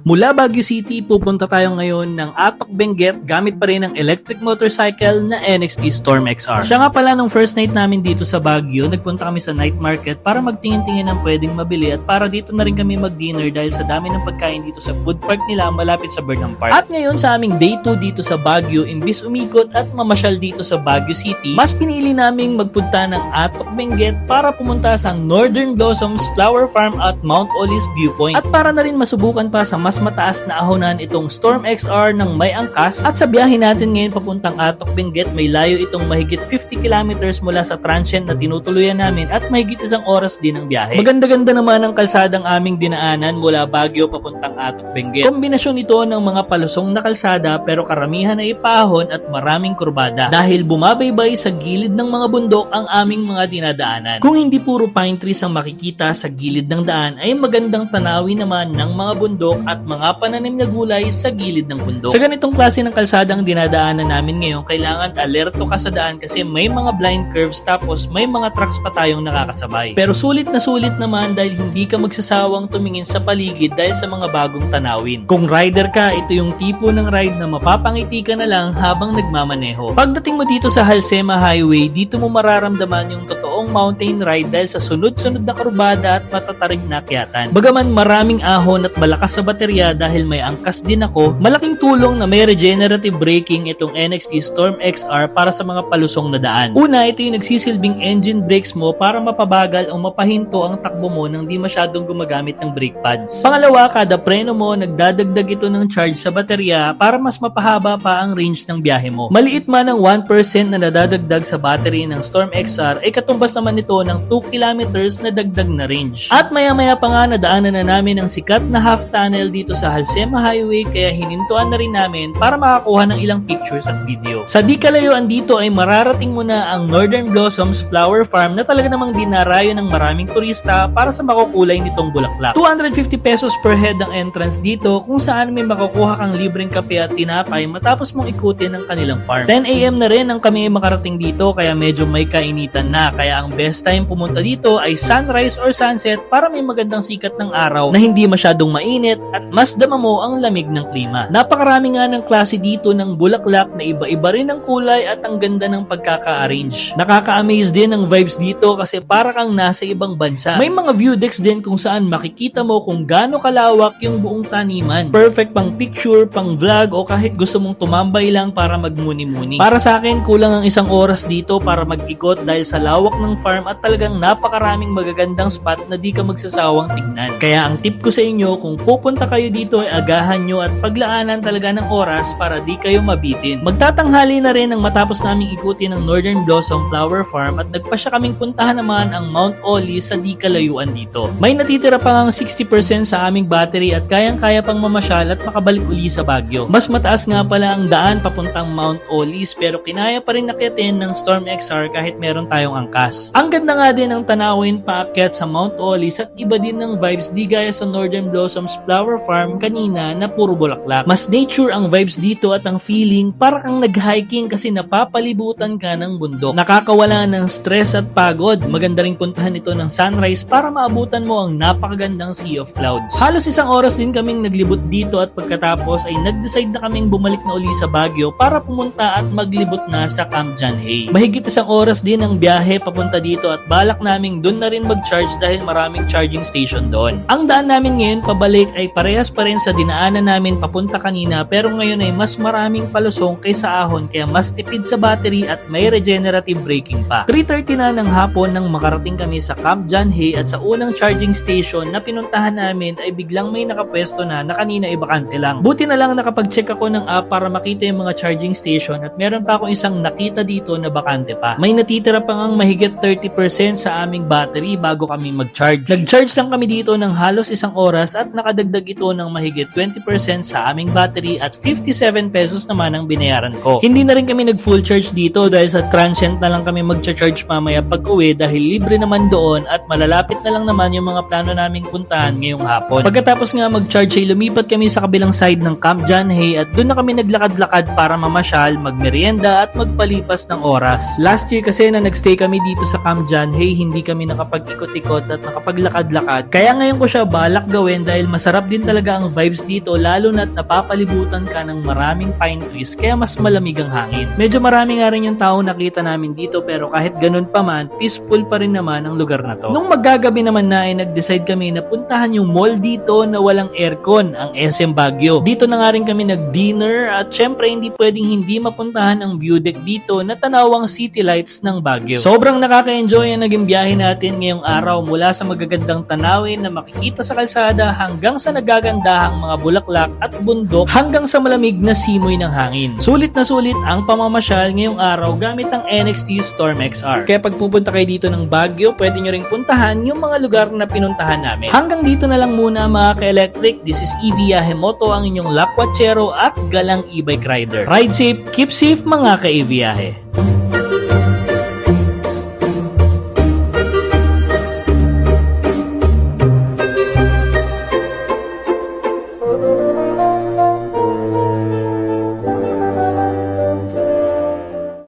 Mula Baguio City, pupunta tayo ngayon ng Atok Benguet gamit pa rin ang electric motorcycle na NXT Storm XR. Siya nga pala nung first night namin dito sa Baguio, nagpunta kami sa night market para magtingin-tingin ng pwedeng mabili at para dito na rin kami mag-dinner dahil sa dami ng pagkain dito sa food park nila malapit sa Burnham Park. At ngayon sa aming day 2 dito sa Baguio, imbis umikot at mamasyal dito sa Baguio City, mas pinili naming magpunta ng Atok Benguet para pumunta sa Northern Blossoms Flower Farm at Mount Oli's Viewpoint. At para na rin masubukan pa sa mas mataas na ahonan itong Storm XR ng may angkas. At sa biyahe natin ngayon papuntang Atok Benguet, may layo itong mahigit 50 kilometers mula sa transient na tinutuluyan namin at mahigit isang oras din ang biyahe. Maganda-ganda naman ang kalsadang aming dinaanan mula Baguio papuntang Atok Benguet. Kombinasyon ito ng mga palusong na kalsada pero karamihan ay paahon at maraming kurbada dahil bumabaybay sa gilid ng mga bundok ang aming mga dinadaanan. Kung hindi puro pine trees ang makikita sa gilid ng daan ay magandang tanawin naman ng mga bundok at mga pananim na gulay sa gilid ng bundok. Sa ganitong klase ng kalsadang dinadaanan namin ngayon, kailangan alerto ka sa daan kasi may mga blind curves tapos may mga trucks pa tayong nakakasabay. Pero sulit na sulit naman dahil hindi ka magsasawang tumingin sa paligid dahil sa mga bagong tanawin. Kung rider ka, ito yung tipo ng ride na mapapangiti ka na lang habang nagmamaneho. Pagdating mo dito sa Halsema Highway, dito mo mararamdaman yung totoong mountain ride dahil sa sunod-sunod na kurbada at matatarig na akyatan. Bagaman maraming ahon at malakas sa baterya dahil may angkas din ako, malaking tulong na may regenerative braking itong NXT Storm XR para sa mga palusong na daan. Una, ito yung nagsisilbing engine brakes mo para mapabagal o mapahinto ang takbo mo nang di masyadong gumagamit ng brake pads. Pangalawa, kada preno mo, nagdadagdag ito ng charge sa baterya para mas mapahaba pa ang range ng biyahe mo. Maliit man ang 1% na nadadagdag sa battery ng Storm XR ay katumbas naman ito ng 2 kilometers na dagdag na range. At maya-maya pa nga nadaanan na namin ang sikat na half tunnel dito sa Halsema Highway kaya hinintuan na rin namin para makakuha ng ilang pictures at video. Sa di kalayuan dito ay mararating mo na ang Northern Blossoms Flower Farm na talaga namang dinarayo ng maraming turista para sa makukulay nitong bulaklak. 250 pesos per head ang entrance dito kung saan may makukuha kang libreng kape at tinapay matapos mong ikutin ang kanilang farm. 10 AM na rin ang kami makarating dito kaya medyo may kainitan na kaya ang best time pumunta dito ay sunrise or sunset para may magandang sikat ng araw na hindi masyadong mainit at mas dama mo ang lamig ng klima. Napakarami nga ng klase dito ng bulaklak na iba-iba rin ang kulay at ang ganda ng pagkaka-arrange. Nakaka-amaze din ang vibes dito kasi para kang nasa ibang bansa. May mga view decks din kung saan makikita mo kung gaano kalawak yung buong taniman. Perfect pang picture, pang vlog o kahit gusto mong tumambay lang para magmuni-muni. Para sa akin, kulang ang isang oras dito para mag-ikot dahil sa lawak ng farm at talagang napakaraming magagandang spot na di ka magsasawang tignan. Kaya ang tip ko sa inyo, kung pupunta kayo dito ay agahan nyo at paglaanan talaga ng oras para di kayo mabitin. Magtatanghali na rin ang matapos naming ikutin ng Northern Blossom Flower Farm at nagpasya kaming puntahan naman ang Mount Oli sa di kalayuan dito. May natitira pa ngang 60% sa aming battery at kayang-kaya pang mamasyal at makabalik uli sa Baguio. Mas mataas nga pala ang daan papuntang Mount Olis pero kinaya pa rin akyatin ng Storm XR kahit meron tayong angkas. Ang ganda nga din ng tanawin paakyat sa Mount Olis at iba din ng vibes di gaya sa Northern Blossoms Flower Farm kanina na puro bulaklak. Mas nature ang vibes dito at ang feeling para kang nag-hiking kasi napapalibutan ka ng bundok. Nakakawala ng stress at pagod. Maganda ring puntahan ito ng sunrise para maabutan mo ang napakagandang sea of clouds. Halos isang oras din kaming naglibot dito at pagkatapos ay nag-decide na kaming bumalik na uli sa Baguio para pumunta at maglibot na sa Camp John Hay. Mahigit isang oras din ang biyahe papunta dito at balak naming doon na rin mag-charge dahil maraming charging station doon. Ang daan namin ngayon pabalik ay parehas pa rin sa dinaanan namin papunta kanina pero ngayon ay mas maraming palusong kaysa ahon kaya mas tipid sa battery at may regenerative braking pa. 3:30 na ng hapon nang makarating kami sa Camp John Hay at sa unang charging station na pinuntahan namin ay biglang may nakapwesto na kanina ay bakante lang. Buti na lang nakapag-check ako ng app para makita yung mga charging station at meron pa akong isang nakita dito na bakante pa. May natitira pa ngang mahigit 30% sa aming battery bago kami mag-charge. Nag-charge lang kami dito ng halos isang oras at nakadagdag ito ng mahigit 20% sa aming battery at 57 pesos naman ang binayaran ko. Hindi na rin kami nag-full charge dito dahil sa transient na lang kami mag-charge mamaya pag-uwi dahil libre naman doon at malalapit na lang naman yung mga plano naming puntahan ngayong hapon. Pagkatapos nga mag-charge ay lumipat kami sa kabilang side ng Camp John Hay at doon na kami naglakad-lakad para mamasyal, magmerienda at magpalipas ng oras. Last year kasi na nagstay kami dito sa Camp John Hay, hindi kami nakapag-ikot-ikot at nakapaglakad-lakad. Kaya ngayon ko siya balak gawin dahil masarap din talaga ang vibes dito, lalo na't napapalibutan ka ng maraming pine trees kaya mas malamig ang hangin. Medyo marami nga rin yung tao nakita namin dito, pero kahit ganun pa man, peaceful pa rin naman ang lugar na to. Nung maggagabi naman na ay nag-decide kami na puntahan yung mall dito na walang aircon, ang SM Baguio. Dito na nga rin kami nag-dinner at syempre hindi pwedeng hindi mapuntahan ang view deck dito na tanawang city lights ng Baguio. Sobrang nakaka-enjoy ang naging biyahe natin ngayong araw, mula sa magagandang tanawin na makikita sa kalsada hanggang sa nagagandahang mga bulaklak at bundok hanggang sa malamig na simoy ng hangin. Sulit na sulit ang pamamasyal ngayong araw gamit ang NXT Storm XR. Kaya pag pupunta kayo dito ng Baguio, pwede nyo ring puntahan yung mga lugar na pinuntahan namin. Hanggang dito na lang muna mga ka-electric. This is EV Yahemoto, ang inyong lakwatsero at galang e-bike rider. Ride safe, keep safe mga ka-EV Yahe.